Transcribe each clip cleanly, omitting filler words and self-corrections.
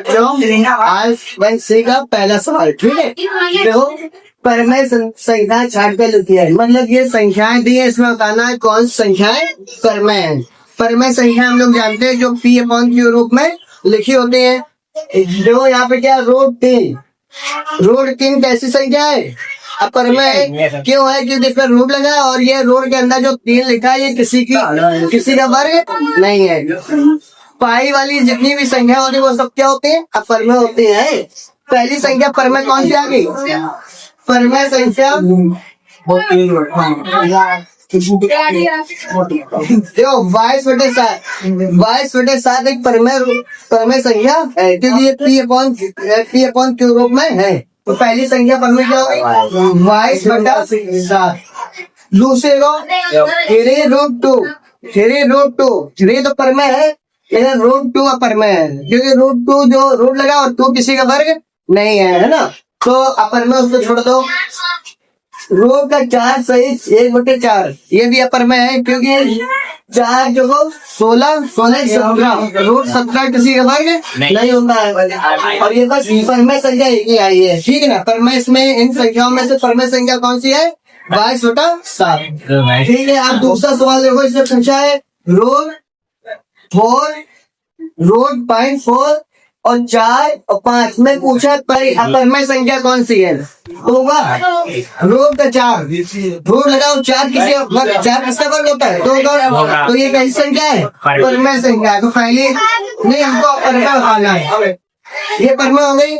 बच्चों आज वंशी का पहला सवाल, ठीक है। देखो परमेय संख्या छाट कर लिखी है, मतलब ये संख्याएं दी है, इसमें बताना है कौन सी संख्याएं परमेय है। परमेय संख्या हम लोग जानते हैं जो P अपॉन Q रूप में लिखी होती है। देखो यहाँ पे क्या रूट 3, रूट 3 कैसी संख्या है, अपरमेय क्यों है, क्योंकि इसमें रूट लगा है और ये रूट के अंदर जो 3 लिखा है ये किसी का वर्ग नहीं है। पाई वाली जितनी भी संख्या होती है वो सब क्या होती है, अपरमेय होती है। पहली संख्या परमेय कौन सी आ गई, परमेय संख्या देखो 22/7 एक परमेय संख्या है, क्योंकि ये P अपॉन Q रूप में है। तो पहली संख्या परमेय क्या होगी, 22/7। दूसरे को 3√2 तो परमेय है, लेकिन √2 अपरमेय है, क्योंकि √2 जो रूट लगा और 2 किसी का वर्ग नहीं है ना, तो अपरमेय उसको छोड़ दो। रूट का 4 सहित 1/4 ये भी अपरमेय है, क्योंकि 4 जो 16 17 रूट 17 किसी का वर्ग नहीं होता है, और ये बस परमेय संख्या एक ही आई है, ठीक है ना। परमेय इसमें इन संख्याओं में से परमेय संख्या कौन सी है, 22/7, ठीक है। आप दूसरा सवाल देखो, इसमें पूछा है रूट 0.4 और 4 और 5 में पूछा अपरमेय संख्या कौन सी है, होगा रूट का 4, रूट लगाओ 4 4 किसका वर्ग होता है, तो ये कैसी संख्या है, परमेय संख्या है। तो पहले नहीं हमको अपरमेय बताना है, ये परमेय हो गई।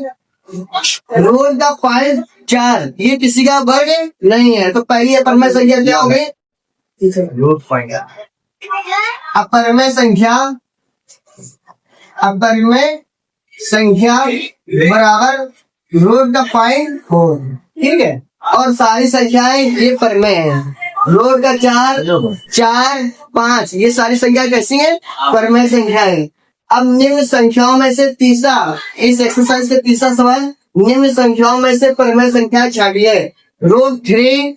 रूट का 4 ये किसी का वर्ग नहीं है, तो पहली अपरमेय संख्या क्या हो गई, अपरमेय संख्या बराबर रूट का 4, ठीक है। और सारी संख्याएं ये परमेय है, रूट का 4 5 ये सारी संख्या कैसी है, परमेय संख्या है। अब निम्न संख्याओं में से तीसरा, इस एक्सरसाइज का तीसरा सवाल, निम्न संख्याओं में से परमेय संख्या छाटिए। √3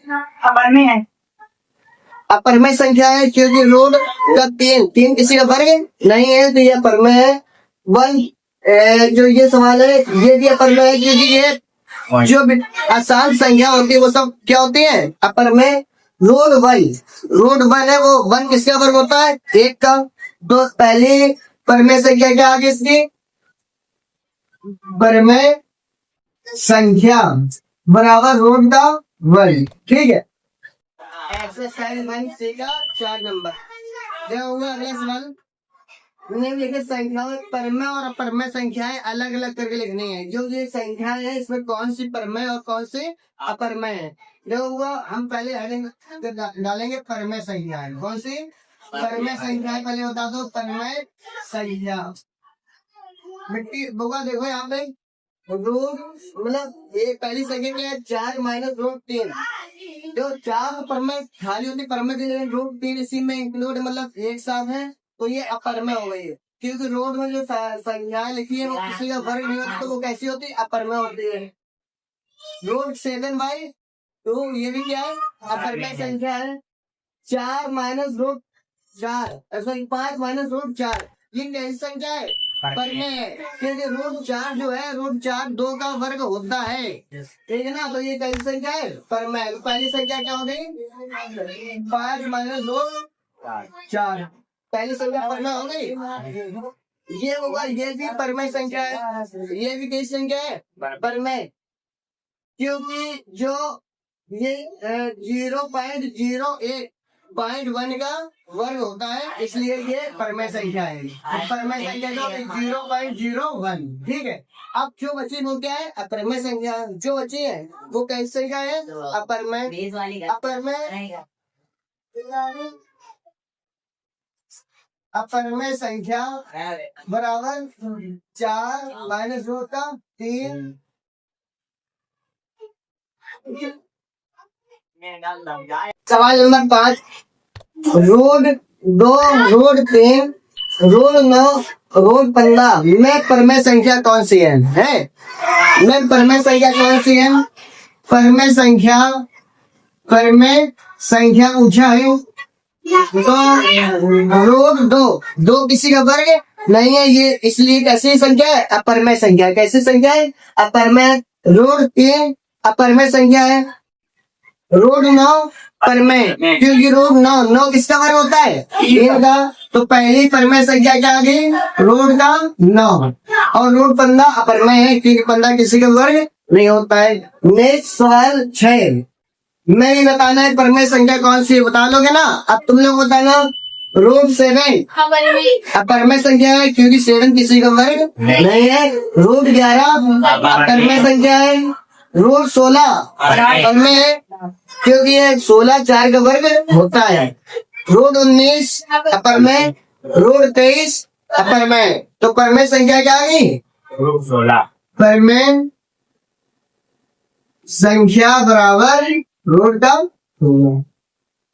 अपरमेय संख्या है, क्योंकि रूट का 3 किसी का वर्ग नहीं है, तो यह परमेय है। 1 जो ये सवाल है ये भी अपरमेय है, क्योंकि ये जो आसान संख्या होती है वो सब क्या होती है, अपरमेय। √1 है, वो 1 किसका वर्ग होता है, 1 का। तो पहली परमेय संख्या क्या आगे इसकी, परमेय संख्या बराबर रूट का 1, ठीक है। एक्सरसाइज 1C का 4 नंबर देखो। अगला सवाल, निम्नलिखित संख्याओं में परमेय और अपरमेय संख्याएं अलग अलग करके लिखनी है। जो ये संख्याएं हैं इसमें कौन सी परमेय और कौन सी अपरमेय है, देखो हम पहले डालेंगे परमेय संख्याएं। कौन सी परमेय संख्याएं पहले बता दो, परमेय संख्या मिट्टी बोगा। देखो यहाँ पे रूट मतलब ये पहली संख्या क्या है, 4 माइनस √3, जो 4 परमेय खाली होती परमेय के लिए √3 इसी में इंक्लूड मतलब एक साथ है, तो ये अपरमेय हो गई है। क्योंकि रूट में जो संख्याएं लिखी है वो किसी का वर्ग नहीं होती, तो वो कैसी होती है, अपरमेय होती है। √7/2 ये भी क्या है, अपरमेय संख्या है। 4 माइनस √4 5 माइनस √4 ये कैसी संख्या है, परमेय है, क्योंकि √4 जो है √4 2 का वर्ग होता है, ठीक है ना। तो ये कैसी संख्या है, परमेय। पहली संख्या क्या हो गई, 5 माइनस √4 पहली संख्या परमेय हो गई। ये होगा, ये भी परमेय संख्या है, ये भी कैसी संख्या है, परमेय, क्योंकि जो ये 0.01 का वर्ग होता है, इसलिए ये परमेय संख्या है। परमेय संख्या जो 0.01, ठीक है। अब जो बची वो क्या है, अपरमेय संख्या। जो बची है वो कैसी संख्या है, अपरमेय। अपरमेय संख्या बराबर 4 माइनस रूट का 3। सवाल नंबर 5, √2 √3 √9 √15 में परमेय संख्या कौन सी है, में परमेय संख्या कौन सी है, परमेय संख्या पूछा है। तो √2 किसी का वर्ग नहीं है ये, इसलिए कैसी संख्या है? अपरमय संख्या है। कैसी संख्या है? अपरमय। रोड 3 अपरमय संख्या है। रोड 9 परमय, क्योंकि रोड 9 किसका वर्ग होता है? 3 का। तो पहली परमय संख्या क्या आ गई? रोड का 9। और रोड 15 अपरमय है, क्योंकि 15 किसी का वर्ग नहीं होता है। नेक्स्ट सवाल 6। मैं ही बताना है परमय संख्या कौन सी है, बता लोगे ना? अब तुम लोग बताना। रोड 7 अपरमय संख्या है, क्योंकि 7 किसी का वर्ग नहीं है। रोड 11 अपरमय संख्या है। रोड 16 अपरमय है, क्योंकि ये 16 4 का वर्ग होता है। रोड 19 अपरमय। रोड 23 अपरमय। तो परमय संख्या क्या आ गई? रोड 16। परमय संख्या बराबर रोड का 16।